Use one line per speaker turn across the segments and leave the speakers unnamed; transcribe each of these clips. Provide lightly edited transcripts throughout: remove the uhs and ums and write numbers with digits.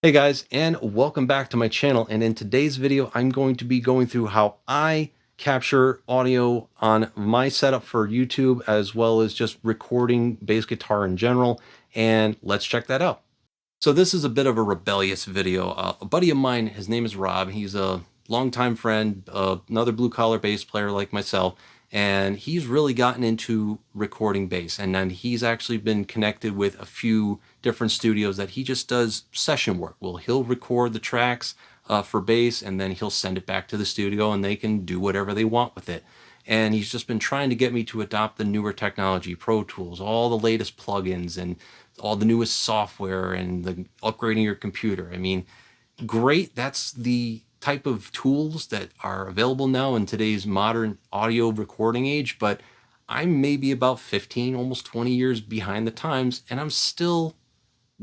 Hey guys, and welcome back to my channel. And in today's video, I'm going to be going through how I capture audio on my setup for YouTube, as well as just recording bass guitar in general. And let's check that out. So this is a bit of a rebellious video. A buddy of mine, his name is Rob. He's a longtime friend, another blue collar bass player like myself, and he's really gotten into recording bass. And then he's actually been connected with a few different studios that he just does session work. Well, he'll record the tracks for bass, and then he'll send it back to the studio, and they can do whatever they want with it. And he's just been trying to get me to adopt the newer technology, Pro Tools, all the latest plugins, and all the newest software, and the upgrading your computer. I mean, great. That's the type of tools that are available now in today's modern audio recording age. But I'm maybe about 15, almost 20 years behind the times, and I'm still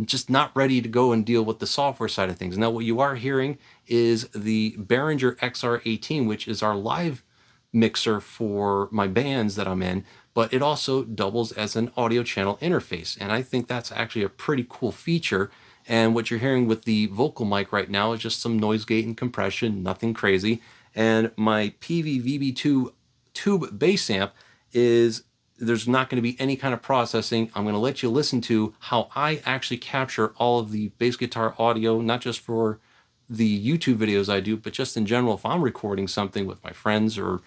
just not ready to go and deal with the software side of things. Now, what you are hearing is the Behringer XR18, which is our live mixer for my bands that I'm in, but it also doubles as an audio channel interface. And I think that's actually a pretty cool feature. And what you're hearing with the vocal mic right now is just some noise gate and compression, nothing crazy. And my Peavey VB2 tube bass amp is, there's not going to be any kind of processing. I'm going to let you listen to how I actually capture all of the bass guitar audio, not just for the YouTube videos I do, but just in general, if I'm recording something with my friends, or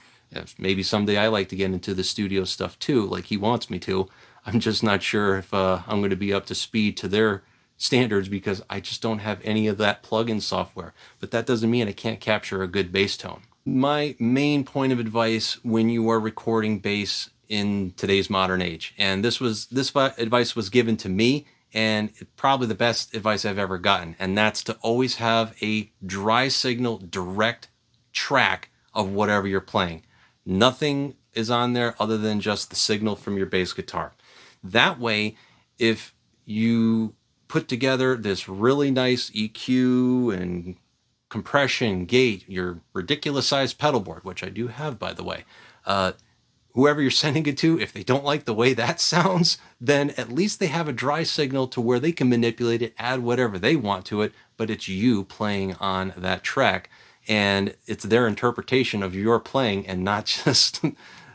maybe someday I like to get into the studio stuff too, like he wants me to. I'm just not sure if I'm going to be up to speed to their standards, because I just don't have any of that plugin software. But that doesn't mean I can't capture a good bass tone. My main point of advice when you are recording bass in today's modern age, and this advice was given to me, and probably the best advice I've ever gotten, and that's to always have a dry signal direct track of whatever you're playing. Nothing is on there other than just the signal from your bass guitar. That way, if you put together this really nice EQ and compression, gate, your ridiculous sized pedal board, which I do have, by the way, whoever you're sending it to, if they don't like the way that sounds, then at least they have a dry signal to where they can manipulate it, add whatever they want to it, but it's you playing on that track. And it's their interpretation of your playing, and not just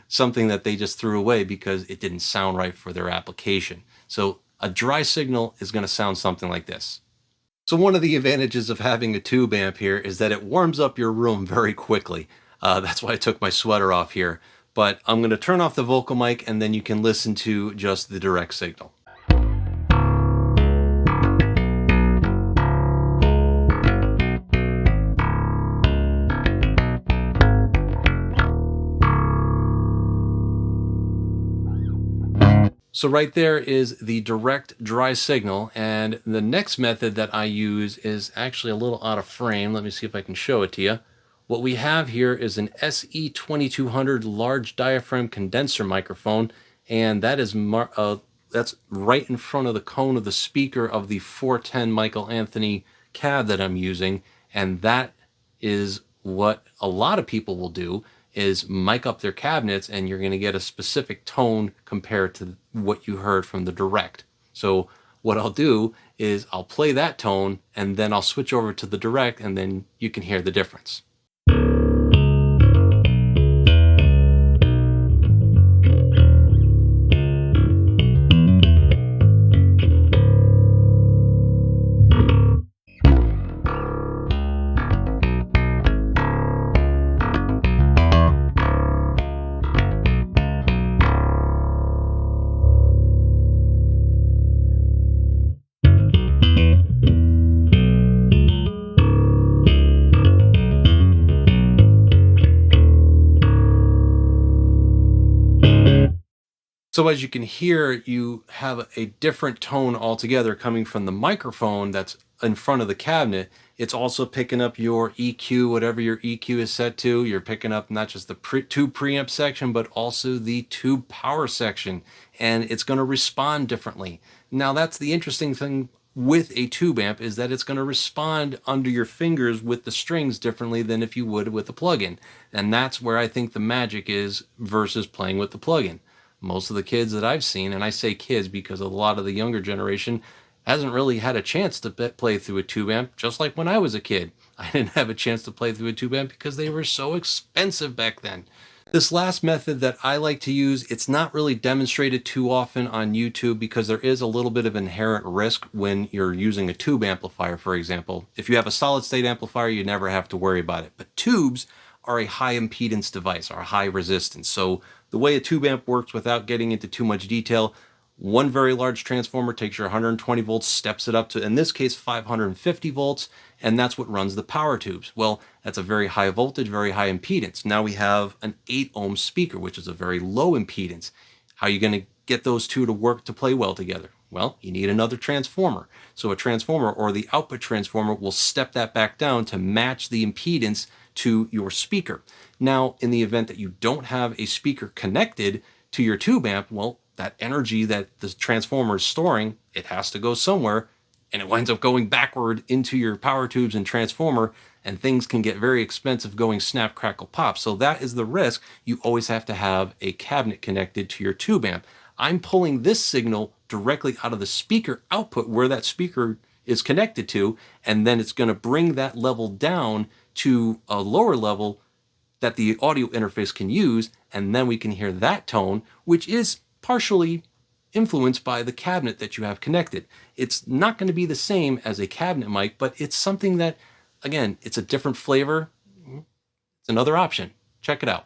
something that they just threw away because it didn't sound right for their application. So a dry signal is going to sound something like this. So one of the advantages of having a tube amp here is that it warms up your room very quickly. That's why I took my sweater off here. But I'm going to turn off the vocal mic, and then you can listen to just the direct signal. So right there is the direct dry signal, and the next method that I use is actually a little out of frame. Let me see if I can show it to you. What we have here is an SE2200 large diaphragm condenser microphone, and that is that's right in front of the cone of the speaker of the 410 Michael Anthony cab that I'm using, and that is what a lot of people will do, is mic up their cabinets, and you're going to get a specific tone compared to what you heard from the direct. So what I'll do is I'll play that tone, and then I'll switch over to the direct, and then you can hear the difference. So as you can hear, you have a different tone altogether coming from the microphone that's in front of the cabinet. It's also picking up your EQ, whatever your EQ is set to. You're picking up not just the tube preamp section, but also the tube power section, and it's going to respond differently. Now, that's the interesting thing with a tube amp, is that it's going to respond under your fingers with the strings differently than if you would with a plugin. And that's where I think the magic is versus playing with the plugin. Most of the kids that I've seen, and I say kids because a lot of the younger generation, hasn't really had a chance to play through a tube amp, just like when I was a kid. I didn't have a chance to play through a tube amp because they were so expensive back then. This last method that I like to use, it's not really demonstrated too often on YouTube because there is a little bit of inherent risk when you're using a tube amplifier, for example. If you have a solid state amplifier, you never have to worry about it. But tubes are a high impedance device, are high resistance. So the way a tube amp works, without getting into too much detail, one very large transformer takes your 120 volts, steps it up to, in this case, 550 volts, and that's what runs the power tubes. Well, that's a very high voltage, very high impedance. Now we have an 8 ohm speaker, which is a very low impedance. How are you going to get those two to work to play well together? Well, you need another transformer. So a transformer, or the output transformer, will step that back down to match the impedance to your speaker. Now, in the event that you don't have a speaker connected to your tube amp, well, that energy that the transformer is storing, it has to go somewhere, and it winds up going backward into your power tubes and transformer, and things can get very expensive going snap, crackle, pop. So that is the risk. You always have to have a cabinet connected to your tube amp. I'm pulling this signal directly out of the speaker output where that speaker is connected to, and then it's going to bring that level down to a lower level that the audio interface can use, and then we can hear that tone, which is partially influenced by the cabinet that you have connected. It's not going to be the same as a cabinet mic, but it's something that, again, it's a different flavor. It's another option. Check it out.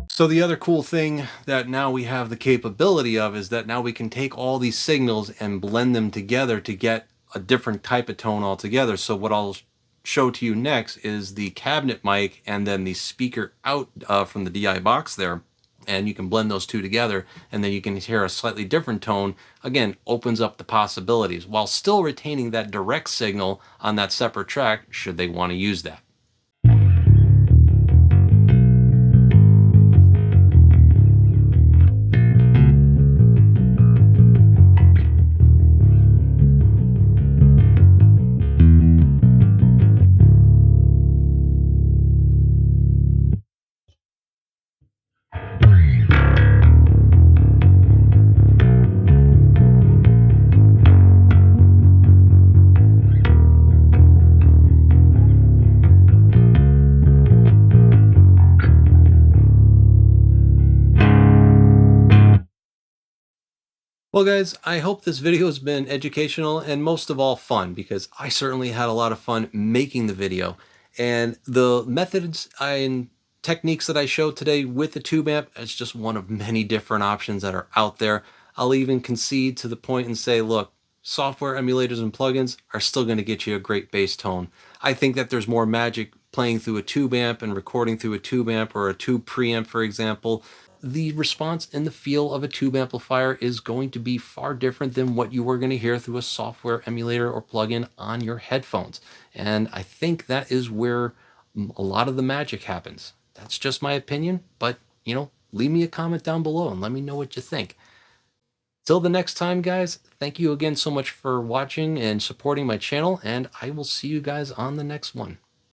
So the other cool thing that now we have the capability of is that now we can take all these signals and blend them together to get a different type of tone altogether. So what I'll show to you next is the cabinet mic and then the speaker out from the DI box there. And you can blend those two together, and then you can hear a slightly different tone. Again, opens up the possibilities while still retaining that direct signal on that separate track should they want to use that. Well, guys, I hope this video has been educational and most of all fun, because I certainly had a lot of fun making the video. And the methods and techniques that I showed today with the tube amp is just one of many different options that are out there. I'll even concede to the point and say, look, software emulators and plugins are still going to get you a great bass tone. I think that there's more magic playing through a tube amp and recording through a tube amp or a tube preamp, for example. The response and the feel of a tube amplifier is going to be far different than what you were going to hear through a software emulator or plugin on your headphones. And I think that is where a lot of the magic happens. That's just my opinion, but leave me a comment down below and let me know what you think. Till the next time, guys, thank you again so much for watching and supporting my channel, and I will see you guys on the next one.